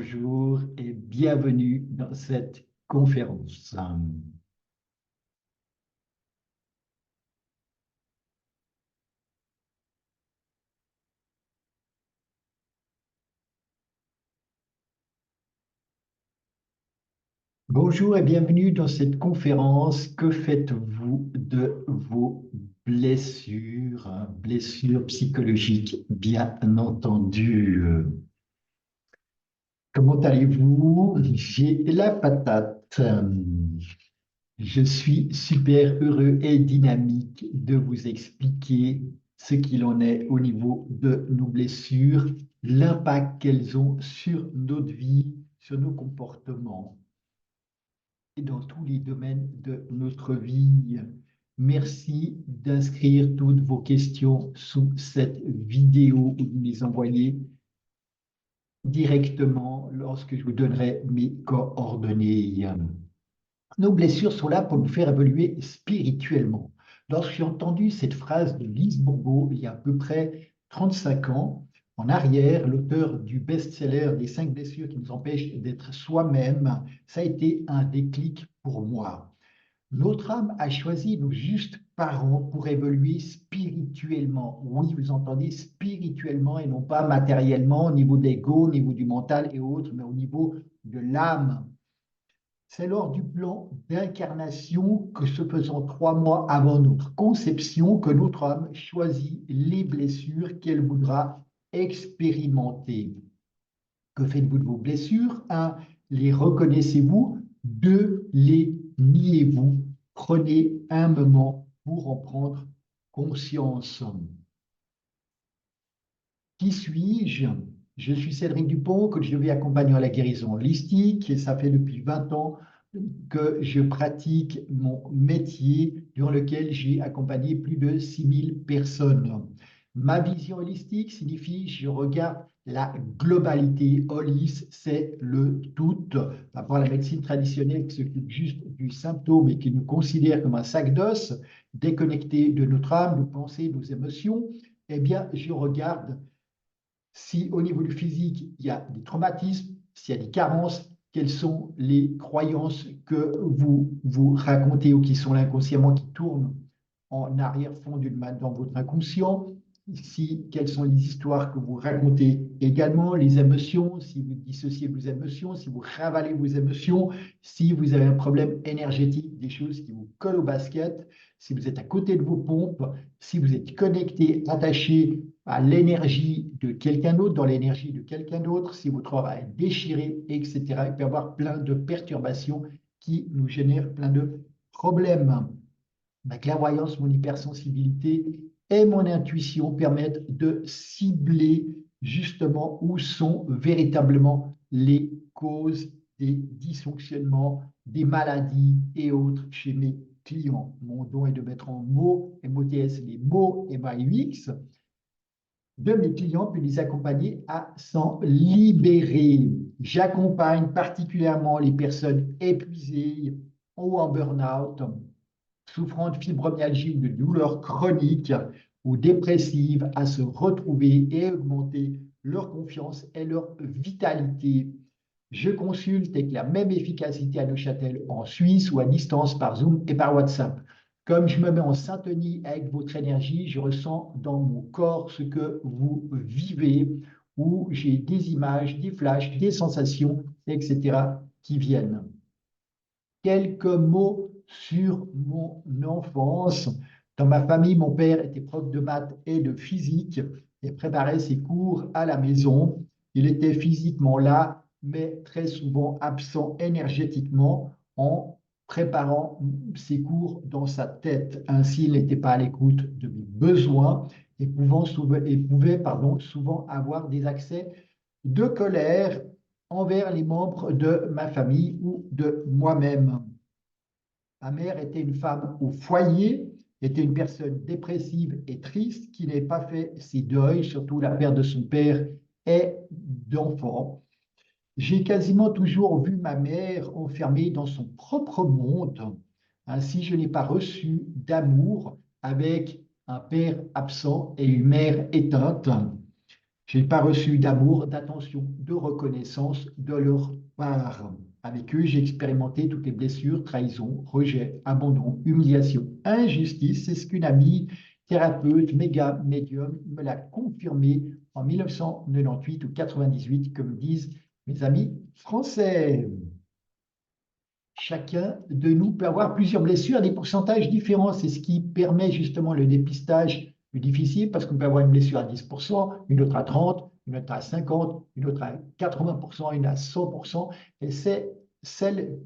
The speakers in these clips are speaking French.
bonjour et bienvenue dans cette conférence. Bonjour et bienvenue dans cette conférence. Que faites-vous de vos blessures, blessures psychologiques, bien entendu. Comment allez-vous? J'ai la patate. Je suis super heureux et dynamique de vous expliquer ce qu'il en est au niveau de nos blessures, l'impact qu'elles ont sur notre vie, sur nos comportements et dans tous les domaines de notre vie. Merci d'inscrire toutes vos questions sous cette vidéo ou de les envoyer directement lorsque je vous donnerai mes coordonnées. Nos blessures sont là pour nous faire évoluer spirituellement. Lorsque j'ai entendu cette phrase de Lise Bourbeau il y a à peu près 35 ans, en arrière, l'auteur du best-seller des 5 blessures qui nous empêchent d'être soi-même, ça a été un déclic pour moi. Notre âme a choisi nos justes parents pour évoluer spirituellement. Oui, vous entendez, spirituellement et non pas matériellement, au niveau de l'ego, au niveau du mental et autres, mais au niveau de l'âme. C'est lors du plan d'incarnation que se faisant 3 mois avant notre conception que notre âme choisit les blessures qu'elle voudra expérimenter. Que faites-vous de vos blessures? 1. Les reconnaissez-vous? 2. Les niez-vous? Prenez un moment pour en prendre conscience. Qui suis-je? Je suis Cédric Dupont, que je vais accompagner à la guérison holistique et ça fait depuis 20 ans que je pratique mon métier durant lequel j'ai accompagné plus de 6000 personnes. Ma vision holistique signifie je regarde la globalité. Holis, c'est le tout. Par rapport à la médecine traditionnelle qui s'occupe juste du symptôme et qui nous considère comme un sac d'os, déconnecté de notre âme, nos pensées, nos émotions, eh bien, je regarde si au niveau du physique, il y a des traumatismes, s'il y a des carences, quelles sont les croyances que vous racontez ou qui sont l'inconsciemment qui tournent en arrière-fond dans votre inconscient, quelles sont les histoires que vous racontez également, les émotions, si vous dissociez vos émotions, si vous ravalez vos émotions, si vous avez un problème énergétique, des choses qui vous collent au basket, si vous êtes à côté de vos pompes, si vous êtes connecté, attaché à l'énergie de quelqu'un d'autre, dans l'énergie de quelqu'un d'autre, si votre aura est déchiré, etc. Il peut y avoir plein de perturbations qui nous génèrent plein de problèmes. Ma clairvoyance, mon hypersensibilité et mon intuition permettent de cibler justement où sont véritablement les causes des dysfonctionnements, des maladies et autres chez mes clients. Mon don est de mettre en mots, MOTS, les mots MAUX de mes clients, puis les accompagner à s'en libérer. J'accompagne particulièrement les personnes épuisées ou en burn-out, souffrant de fibromyalgie ou de douleurs chroniques ou dépressives à se retrouver et augmenter leur confiance et leur vitalité. Je consulte avec la même efficacité à Neuchâtel en Suisse ou à distance par Zoom et par WhatsApp. Comme je me mets en syntonie avec votre énergie, je ressens dans mon corps ce que vous vivez, où j'ai des images, des flashs, des sensations, etc. qui viennent. Quelques mots sur mon enfance. Dans ma famille, mon père était prof de maths et de physique et préparait ses cours à la maison. Il était physiquement là, mais très souvent absent énergétiquement en préparant ses cours dans sa tête. Ainsi, il n'était pas à l'écoute de mes besoins et pouvait souvent avoir des accès de colère envers les membres de ma famille ou de moi-même. Ma mère était une femme au foyer, était une personne dépressive et triste qui n'avait pas fait ses deuils, surtout la perte de son père et d'enfants. J'ai quasiment toujours vu ma mère enfermée dans son propre monde. Ainsi, je n'ai pas reçu d'amour avec un père absent et une mère éteinte. Je n'ai pas reçu d'amour, d'attention, de reconnaissance de leur part. Avec eux, j'ai expérimenté toutes les blessures, trahison, rejet, abandon, humiliation, injustice. C'est ce qu'une amie thérapeute, méga médium, me l'a confirmé en 1998 ou 98, comme disent mes amis français. Chacun de nous peut avoir plusieurs blessures à des pourcentages différents. C'est ce qui permet justement le dépistage plus difficile parce qu'on peut avoir une blessure à 10%, une autre à 30%, une autre à 50%, une autre à 80%, une à 100%. Et c'est celle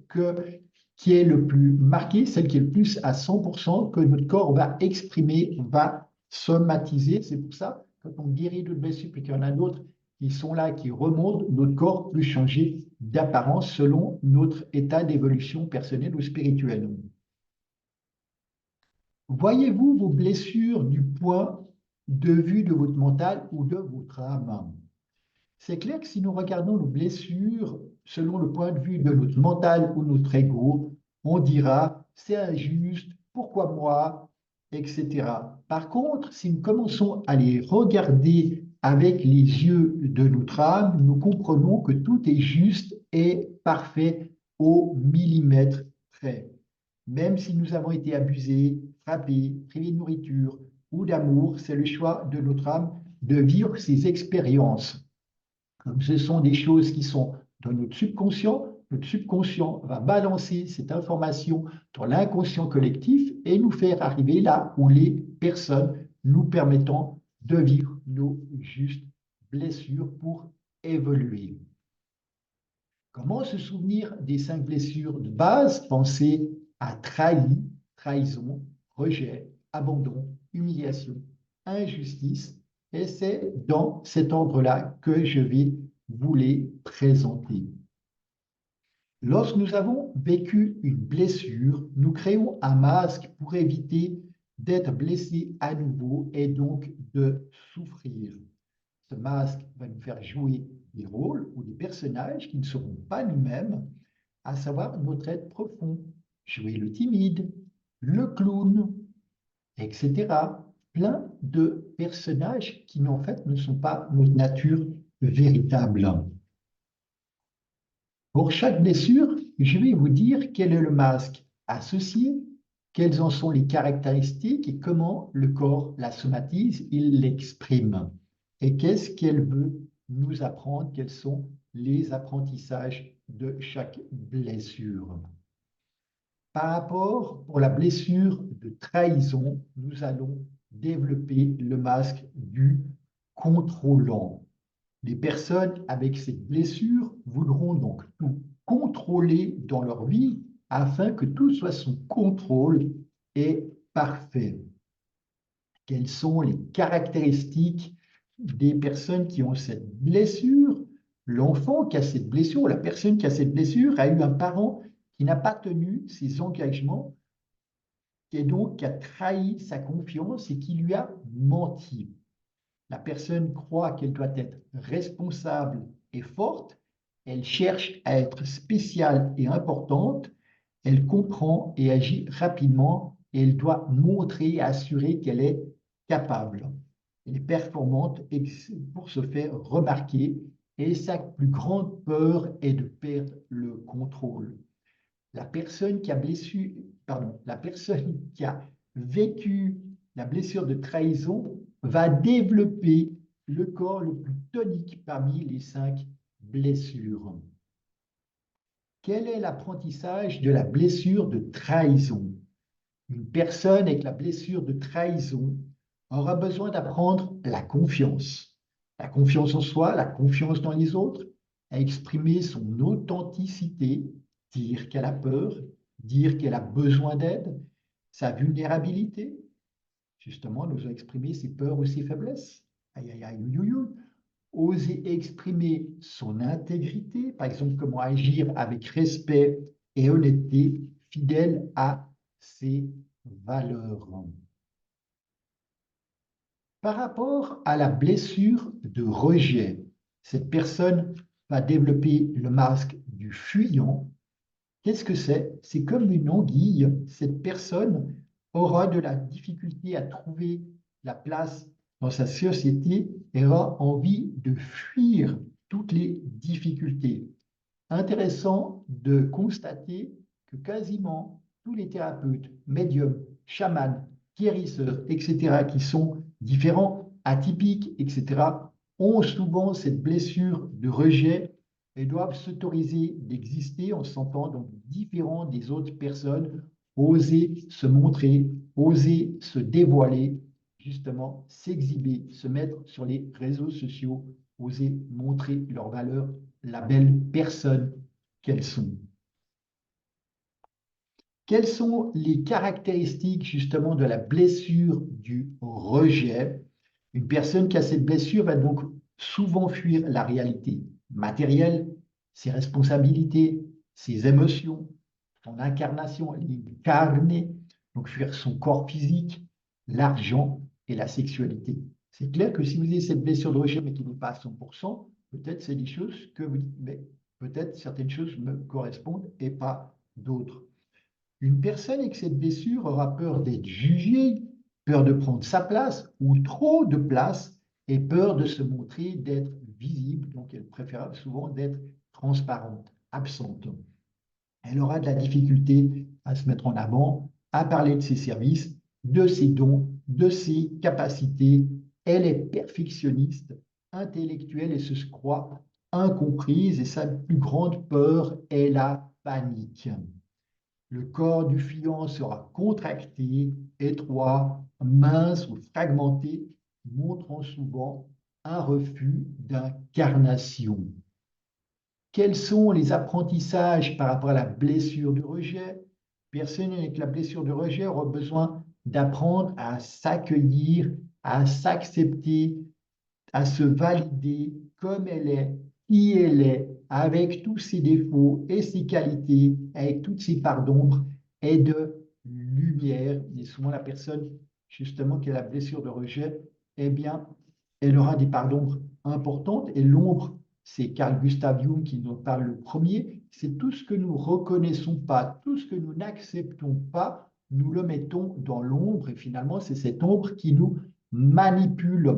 qui est le plus marquée, celle qui est le plus à 100%, que notre corps va exprimer, va somatiser. C'est pour ça, quand on guérit de blessures, puis qu'il y en a d'autres qui sont là, qui remontent, notre corps peut changer d'apparence selon notre état d'évolution personnelle ou spirituelle. Voyez-vous vos blessures du point de vue de votre mental ou de votre âme? C'est clair que si nous regardons nos blessures selon le point de vue de notre mental ou notre ego, on dira c'est injuste, pourquoi moi, etc. Par contre, si nous commençons à les regarder avec les yeux de notre âme, nous comprenons que tout est juste et parfait au millimètre près. Même si nous avons été abusés, frappés, privés de nourriture ou d'amour, c'est le choix de notre âme de vivre ces expériences. Comme ce sont des choses qui sont dans notre subconscient va balancer cette information dans l'inconscient collectif et nous faire arriver là où les personnes nous permettant de vivre nos justes blessures pour évoluer. Comment se souvenir des 5 blessures de base? Pensez à trahison, rejet, abandon, humiliation, injustice. Et c'est dans cet ordre-là que je vais vous les présenter. Lorsque nous avons vécu une blessure, nous créons un masque pour éviter d'être blessés à nouveau et donc de souffrir. Ce masque va nous faire jouer des rôles ou des personnages qui ne seront pas nous-mêmes, à savoir notre être profond, jouer le timide, le clown, etc. Plein de personnages qui en fait ne sont pas notre nature véritable. Pour chaque blessure, je vais vous dire quel est le masque associé, quelles en sont les caractéristiques et comment le corps la somatise, il l'exprime. Et qu'est-ce qu'elle veut nous apprendre, quels sont les apprentissages de chaque blessure. Par rapport pour la blessure de trahison, nous allons développer le masque du contrôlant. Les personnes avec cette blessure voudront donc tout contrôler dans leur vie afin que tout soit sous contrôle et parfait. Quelles sont les caractéristiques des personnes qui ont cette blessure? L'enfant qui a cette blessure, ou la personne qui a cette blessure, a eu un parent qui n'a pas tenu ses engagements et donc qui a trahi sa confiance et qui lui a menti. La personne croit qu'elle doit être responsable et forte, elle cherche à être spéciale et importante, elle comprend et agit rapidement et elle doit montrer et assurer qu'elle est capable. Elle est performante pour se faire remarquer et sa plus grande peur est de perdre le contrôle. La personne qui a vécu la blessure de trahison va développer le corps le plus tonique parmi les 5 blessures. Quel est l'apprentissage de la blessure de trahison? Une personne avec la blessure de trahison aura besoin d'apprendre la confiance en soi, la confiance dans les autres, à exprimer son authenticité, dire qu'elle a peur, dire qu'elle a besoin d'aide, sa vulnérabilité. Justement, nous avons exprimé ses peurs ou ses faiblesses. Aïe, aïe, aïe, aïe, aïe. Oser exprimer son intégrité, par exemple, comment agir avec respect et honnêteté, fidèle à ses valeurs. Par rapport à la blessure de rejet, cette personne va développer le masque du fuyant. Qu'est-ce que c'est? C'est comme une anguille. Cette personne aura de la difficulté à trouver la place dans sa société, elle aura envie de fuir toutes les difficultés. Intéressant de constater que quasiment tous les thérapeutes, médiums, chamans, guérisseurs, etc., qui sont différents, atypiques, etc., ont souvent cette blessure de rejet et doivent s'autoriser d'exister en se sentant donc différents des autres personnes, oser se montrer, oser se dévoiler, justement s'exhiber, se mettre sur les réseaux sociaux, oser montrer leur valeur, la belle personne qu'elles sont. Quelles sont les caractéristiques justement de la blessure du rejet? Une personne qui a cette blessure va donc souvent fuir la réalité matérielle, ses responsabilités, ses émotions, son incarnation, l'incarner, donc fuir son corps physique, l'argent et la sexualité. C'est clair que si vous avez cette blessure de rejet mais qui n'est pas à 100%, peut-être c'est des choses que vous dites, mais peut-être certaines choses me correspondent et pas d'autres. Une personne avec cette blessure aura peur d'être jugée, peur de prendre sa place ou trop de place et peur de se montrer, d'être visible. Donc, elle préfère souvent d'être transparente, absente. Elle aura de la difficulté à se mettre en avant, à parler de ses services, de ses dons, de ses capacités. Elle est perfectionniste, intellectuelle et se croit incomprise et sa plus grande peur est la panique. Le corps du client sera contracté, étroit, mince ou fragmenté, montrant souvent un refus d'incarnation. Quels sont les apprentissages par rapport à la blessure de rejet? Personne avec la blessure de rejet aura besoin d'apprendre à s'accueillir, à s'accepter, à se valider comme elle est, qui elle est, avec tous ses défauts et ses qualités, avec toutes ses parts d'ombre et de lumière. Et souvent, la personne, justement, qui a la blessure de rejet, eh bien, elle aura des parts d'ombre importantes. Et l'ombre, c'est Carl Gustav Jung qui nous parle le premier, c'est tout ce que nous ne reconnaissons pas, tout ce que nous n'acceptons pas, nous le mettons dans l'ombre. Et finalement, c'est cette ombre qui nous manipule.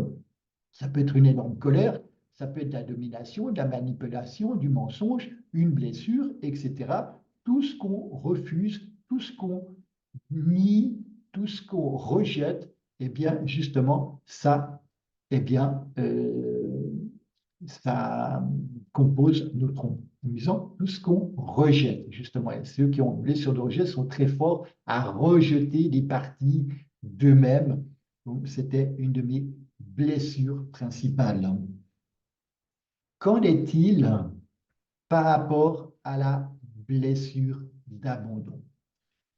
Ça peut être une énorme colère, ça peut être de la domination, de la manipulation, du mensonge, une blessure, etc. Tout ce qu'on refuse, tout ce qu'on nie, tout ce qu'on rejette, eh bien, justement, ça, eh bien, ça compose notre ombre. Amusant, tout ce qu'on rejette, justement. Et ceux qui ont une blessure de rejet sont très forts à rejeter des parties d'eux-mêmes. Donc, c'était une de mes blessures principales. Qu'en est-il par rapport à la blessure d'abandon?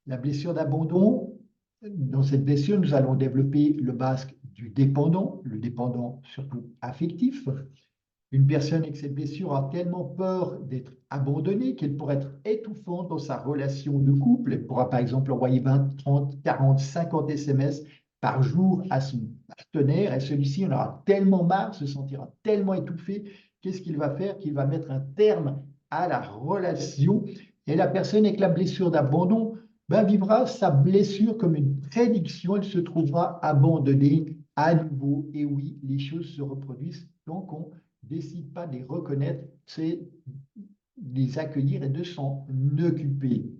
La blessure d'abandon, dans cette blessure, nous allons développer le basque du dépendant, le dépendant surtout affectif. Une personne avec cette blessure a tellement peur d'être abandonnée qu'elle pourrait être étouffante dans sa relation de couple. Elle pourra par exemple envoyer 20, 30, 40, 50 SMS par jour à son partenaire et celui-ci en aura tellement marre, se sentira tellement étouffé. Qu'est-ce qu'il va faire? Qu'il va mettre un terme à la relation. Et la personne avec la blessure d'abandon ben, vivra sa blessure comme une prédiction. Elle se trouvera abandonnée à nouveau. Et oui, les choses se reproduisent tant qu'on décide pas de les reconnaître, c'est de les accueillir et de s'en occuper.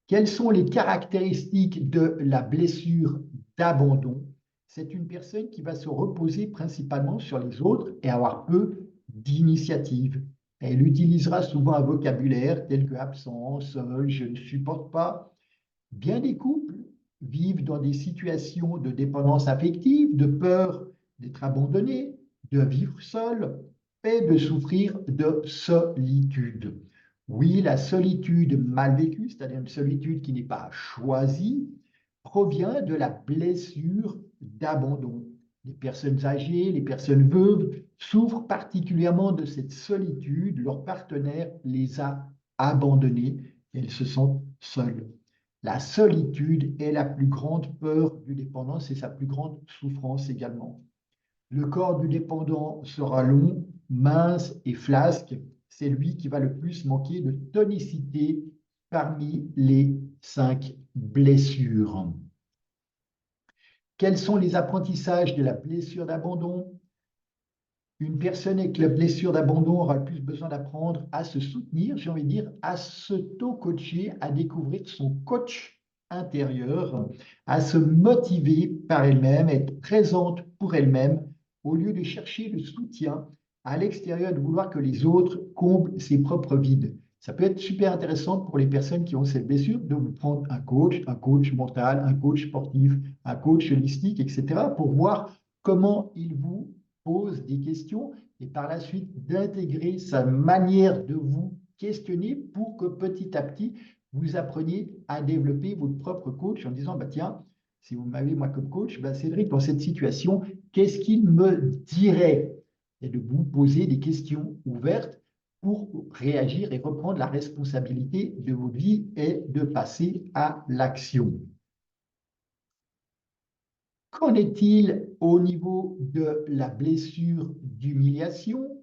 Quelles sont les caractéristiques de la blessure d'abandon? C'est une personne qui va se reposer principalement sur les autres et avoir peu d'initiative. Elle utilisera souvent un vocabulaire tel que absent, seul, je ne supporte pas. Bien des couples vivent dans des situations de dépendance affective, de peur d'être abandonnés, de vivre seul et de souffrir de solitude. Oui, la solitude mal vécue, c'est-à-dire une solitude qui n'est pas choisie, provient de la blessure d'abandon. Les personnes âgées, les personnes veuves souffrent particulièrement de cette solitude. Leur partenaire les a abandonnés et elles se sentent seules. La solitude est la plus grande peur du dépendant, c'est sa plus grande souffrance également. Le corps du dépendant sera long, mince et flasque. C'est lui qui va le plus manquer de tonicité parmi les 5 blessures. Quels sont les apprentissages de la blessure d'abandon? Une personne avec la blessure d'abandon aura le plus besoin d'apprendre à se soutenir, j'ai envie de dire, à s'auto-coacher, à découvrir son coach intérieur, à se motiver par elle-même, être présente pour elle-même, au lieu de chercher le soutien à l'extérieur, de vouloir que les autres comblent ses propres vides. Ça peut être super intéressant pour les personnes qui ont cette blessure de vous prendre un coach mental, un coach sportif, un coach holistique, etc., pour voir comment il vous pose des questions et par la suite d'intégrer sa manière de vous questionner pour que petit à petit, vous appreniez à développer votre propre coach en disant, bah, tiens, si vous m'avez moi comme coach, bah, Cédric, dans cette situation, qu'est-ce qu'il me dirait? Et de vous poser des questions ouvertes pour réagir et reprendre la responsabilité de votre vie et de passer à l'action. Qu'en est-il au niveau de la blessure d'humiliation?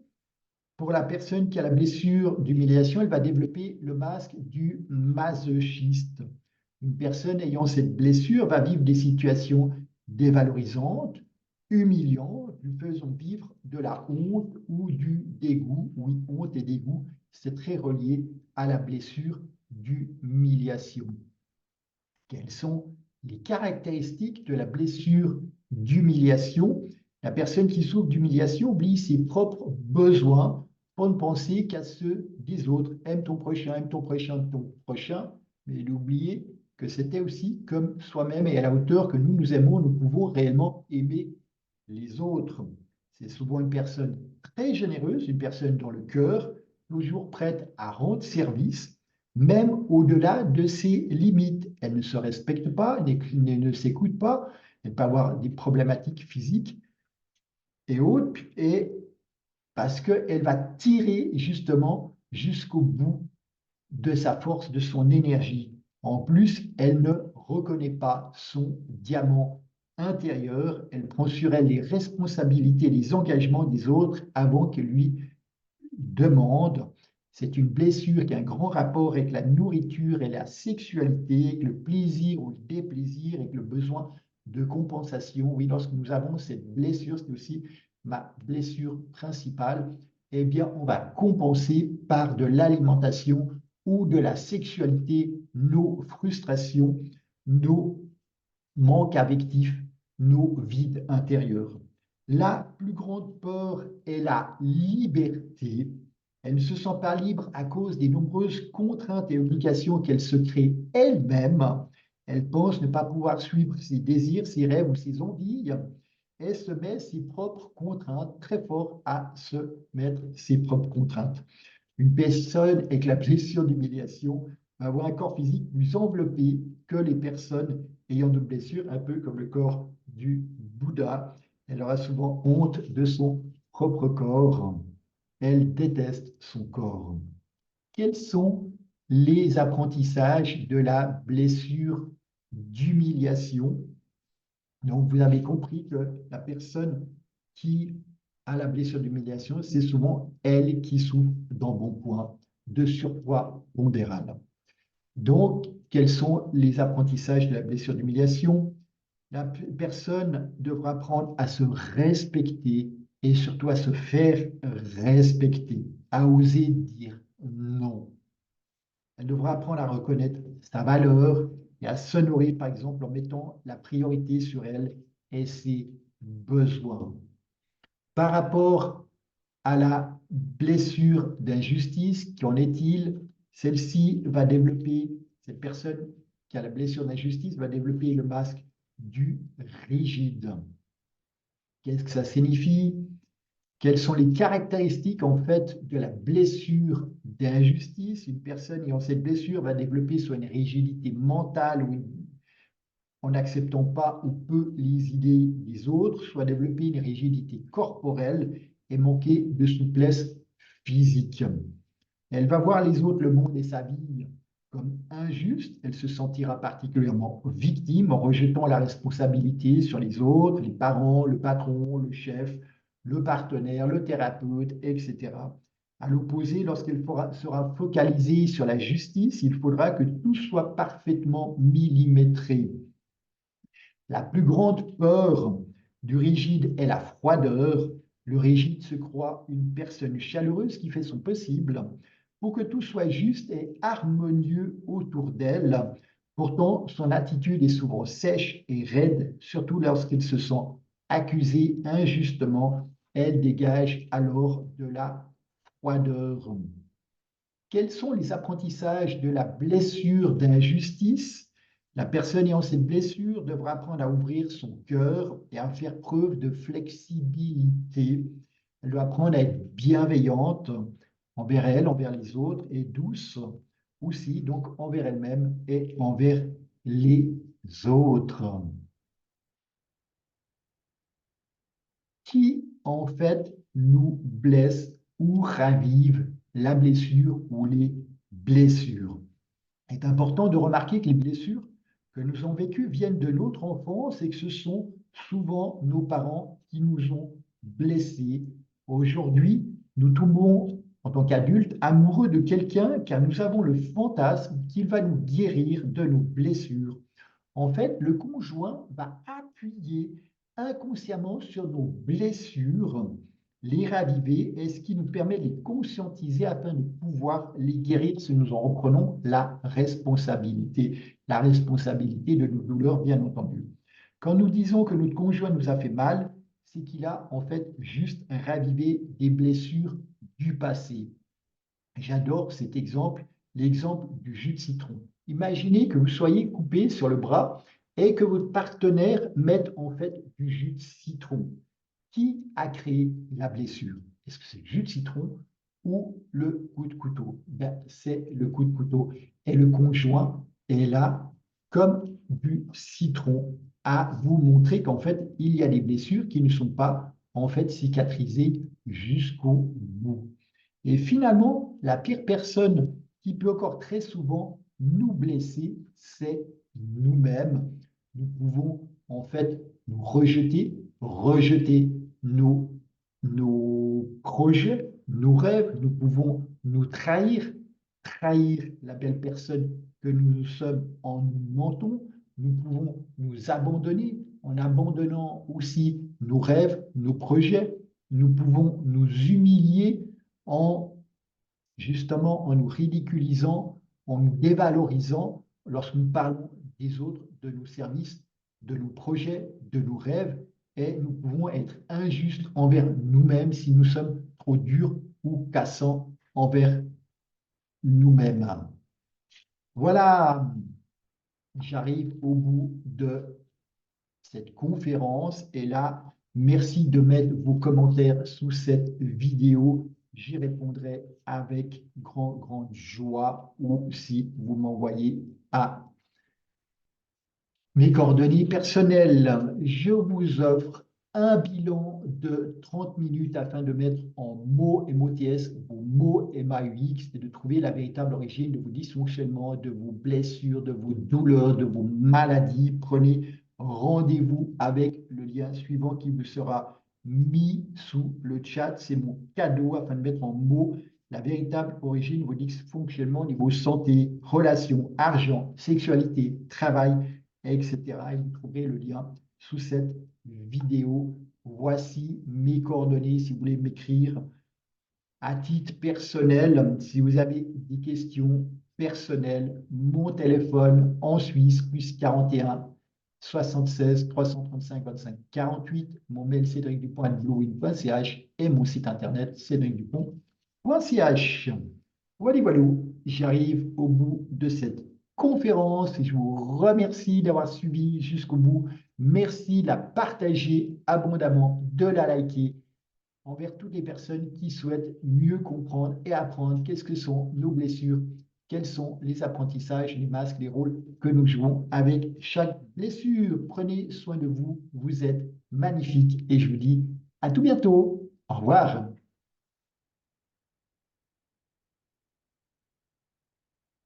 Pour la personne qui a la blessure d'humiliation, elle va développer le masque du masochiste. Une personne ayant cette blessure va vivre des situations dévalorisantes, humiliantes, lui faisant vivre de la honte ou du dégoût. Oui, honte et dégoût, c'est très relié à la blessure d'humiliation. Quelles sont les caractéristiques de la blessure d'humiliation? La personne qui souffre d'humiliation oublie ses propres besoins pour ne penser qu'à ceux des autres. Aime ton prochain, mais il oublié que c'était aussi comme soi-même et à la hauteur que nous nous aimons, nous pouvons réellement aimer les autres. C'est souvent une personne très généreuse, une personne dans le cœur, toujours prête à rendre service, même au-delà de ses limites. Elle ne se respecte pas, ne s'écoute pas, elle peut avoir des problématiques physiques et autres, et parce qu'elle va tirer justement jusqu'au bout de sa force, de son énergie. En plus, elle ne reconnaît pas son diamant intérieur, elle prend sur elle les responsabilités, les engagements des autres avant qu'elle lui demande. C'est une blessure qui a un grand rapport avec la nourriture et la sexualité, avec le plaisir ou le déplaisir, avec le besoin de compensation. Oui, lorsque nous avons cette blessure, c'est aussi ma blessure principale, eh bien, on va compenser par de l'alimentation ou de la sexualité nos frustrations, nos manques affectifs, nos vides intérieurs. La plus grande peur est la liberté. Elle ne se sent pas libre à cause des nombreuses contraintes et obligations qu'elle se crée elle-même. Elle pense ne pas pouvoir suivre ses désirs, ses rêves ou ses envies. Elle se met ses propres contraintes, très fort à se mettre ses propres contraintes. Une personne avec la blessure d'humiliation va avoir un corps physique plus enveloppé que les personnes ayant de blessures, un peu comme le corps du Bouddha. Elle aura souvent honte de son propre corps. Elle déteste son corps. Quels sont les apprentissages de la blessure d'humiliation? Donc, vous avez compris que la personne qui a la blessure d'humiliation, c'est souvent elle qui souffre d'embonpoint, de surpoids pondéral. Donc, quels sont les apprentissages de la blessure d'humiliation? La personne devra apprendre à se respecter et surtout à se faire respecter, à oser dire non. Elle devra apprendre à reconnaître sa valeur et à s'honorer, par exemple, en mettant la priorité sur elle et ses besoins. Par rapport à la blessure d'injustice, qu'en est-il? Celle-ci va développer, cette personne qui a la blessure d'injustice va développer le masque du rigide. Qu'est-ce que ça signifie? Quelles sont les caractéristiques en fait de la blessure d'injustice? Une personne ayant cette blessure va développer soit une rigidité mentale ou en n'acceptant pas ou peu les idées des autres, soit développer une rigidité corporelle et manquer de souplesse physique. Elle va voir les autres, le monde et sa vie comme injuste. Elle se sentira particulièrement victime en rejetant la responsabilité sur les autres, les parents, le patron, le chef, le partenaire, le thérapeute, etc. À l'opposé, lorsqu'elle sera focalisée sur la justice, il faudra que tout soit parfaitement millimétré. La plus grande peur du rigide est la froideur. Le rigide se croit une personne chaleureuse qui fait son possible pour que tout soit juste et harmonieux autour d'elle. Pourtant, son attitude est souvent sèche et raide, surtout lorsqu'il se sent accusé injustement. Elle dégage alors de la froideur. Quels sont les apprentissages de la blessure d'injustice? La personne ayant cette blessure devra apprendre à ouvrir son cœur et à faire preuve de flexibilité. Elle doit apprendre à être bienveillante envers elle, envers les autres, et douce aussi, donc envers elle-même et envers les autres. Qui, en fait, nous blesse ou ravive la blessure ou les blessures? Il est important de remarquer que les blessures que nous avons vécues viennent de notre enfance et que ce sont souvent nos parents qui nous ont blessés. Aujourd'hui, nous tombons en tant qu'adultes amoureux de quelqu'un car nous avons le fantasme qu'il va nous guérir de nos blessures. En fait, le conjoint va appuyer inconsciemment sur nos blessures, les raviver, et ce qui nous permet de les conscientiser afin de pouvoir les guérir si nous en reprenons la responsabilité de nos douleurs, bien entendu. Quand nous disons que notre conjoint nous a fait mal, c'est qu'il a en fait juste ravivé des blessures du passé. J'adore cet exemple, l'exemple du jus de citron. Imaginez que vous soyez coupé sur le bras et que votre partenaire mette en fait du jus de citron. Qui a créé la blessure? Est-ce que c'est le jus de citron ou le coup de couteau? Ben, c'est le coup de couteau. Et le conjoint est là comme du citron à vous montrer qu'en fait, il y a des blessures qui ne sont pas en fait cicatrisées jusqu'au bout. Et finalement, la pire personne qui peut encore très souvent nous blesser, c'est nous-mêmes. Nous pouvons en fait nous rejeter nos projets, nos rêves. Nous pouvons nous trahir la belle personne que nous sommes en nous mentant. Nous pouvons nous abandonner en abandonnant aussi nos rêves, nos projets. Nous pouvons nous humilier en justement en nous ridiculisant, en nous dévalorisant lorsque nous parlons des autres, de nos services, de nos projets, de nos rêves, et nous pouvons être injustes envers nous-mêmes si nous sommes trop durs ou cassants envers nous-mêmes. Voilà, j'arrive au bout de cette conférence et là, merci de mettre vos commentaires sous cette vidéo. J'y répondrai avec grande joie ou si vous m'envoyez à mes coordonnées personnelles. Je vous offre un bilan de 30 minutes afin de mettre en mots MOTS vos mots MAUX et de trouver la véritable origine de vos dysfonctionnements, de vos blessures, de vos douleurs, de vos maladies. Prenez rendez-vous avec le lien suivant qui vous sera mis sous le chat. C'est mon cadeau afin de mettre en mots la véritable origine de vos dysfonctionnements niveau santé, relations, argent, sexualité, travail, etc. Et vous trouverez le lien sous cette vidéo. Voici mes coordonnées si vous voulez m'écrire à titre personnel. Si vous avez des questions personnelles, mon téléphone en Suisse, plus 41 76 335 25 48, mon mail cédricdupont@bluewin.ch et mon site internet cédricdupont.ch. Voilà, voilà, j'arrive au bout de cette conférence et je vous remercie d'avoir suivi jusqu'au bout. Merci de la partager abondamment, de la liker envers toutes les personnes qui souhaitent mieux comprendre et apprendre qu'est-ce que sont nos blessures, quels sont les apprentissages, les masques, les rôles que nous jouons avec chaque blessure. Prenez soin de vous, vous êtes magnifiques et je vous dis à tout bientôt. Au revoir.